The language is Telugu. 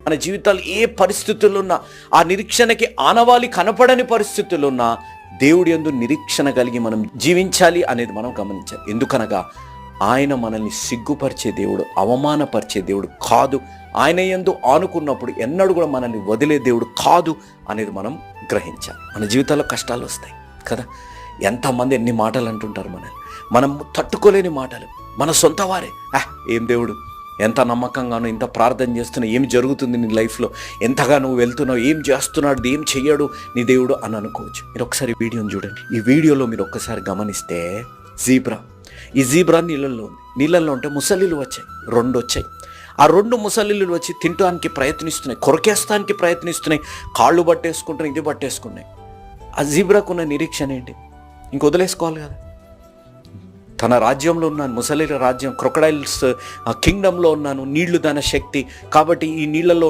మన జీవితాలు ఏ పరిస్థితుల్లో ఉన్నా, ఆ నిరీక్షణకి ఆనవాళి కనపడని పరిస్థితుల్లో ఉన్నా దేవుడి యందు నిరీక్షణ కలిగి మనం జీవించాలి అనేది మనం గమనించాలి. ఎందుకనగా ఆయన మనల్ని సిగ్గుపరిచే దేవుడు, అవమానపరిచే దేవుడు కాదు. ఆయన యందు ఆనుకున్నప్పుడు ఎన్నడూ కూడా మనల్ని వదిలే దేవుడు కాదు అనేది మనం గ్రహించాలి. మన జీవితాల్లో కష్టాలు వస్తాయి కదా, ఎంతమంది ఎన్ని మాటలు అంటుంటారు మనం తట్టుకోలేని మాటలు. మన సొంత వారే, ఏం దేవుడు, ఎంత నమ్మకంగానో, ఇంత ప్రార్థన చేస్తున్నావు, ఏం జరుగుతుంది నీ లైఫ్లో, ఎంతగా నువ్వు వెళ్తున్నావు, ఏం చేస్తున్నాడు, ఏం చెయ్యడు నీ దేవుడు అని అనుకోవచ్చు. మీరు ఒకసారి వీడియోని చూడండి. ఈ వీడియోలో మీరు ఒక్కసారి గమనిస్తే ఈ జీబ్రా నీళ్ళల్లో ఉంది. నీళ్ళల్లో ఉంటే ముసలిలు వచ్చాయి, 2 వచ్చాయి. ఆ 2 ముసలిలు వచ్చి తినడానికి ప్రయత్నిస్తున్నాయి, కొరకేస్తానికి ప్రయత్నిస్తున్నాయి, కాళ్ళు పట్టేసుకుంటున్నాయి, ఇది పట్టేసుకున్నాయి. ఆ జీబ్రాకున్న నిరీక్షణ ఏంటి? ఇంక వదిలేసుకోవాలి కదా. తన రాజ్యంలో ఉన్నాను, ముసలిల రాజ్యం, క్రొకడైల్స్ కింగ్డంలో ఉన్నాను, నీళ్లు దాని శక్తి, కాబట్టి ఈ నీళ్ళలో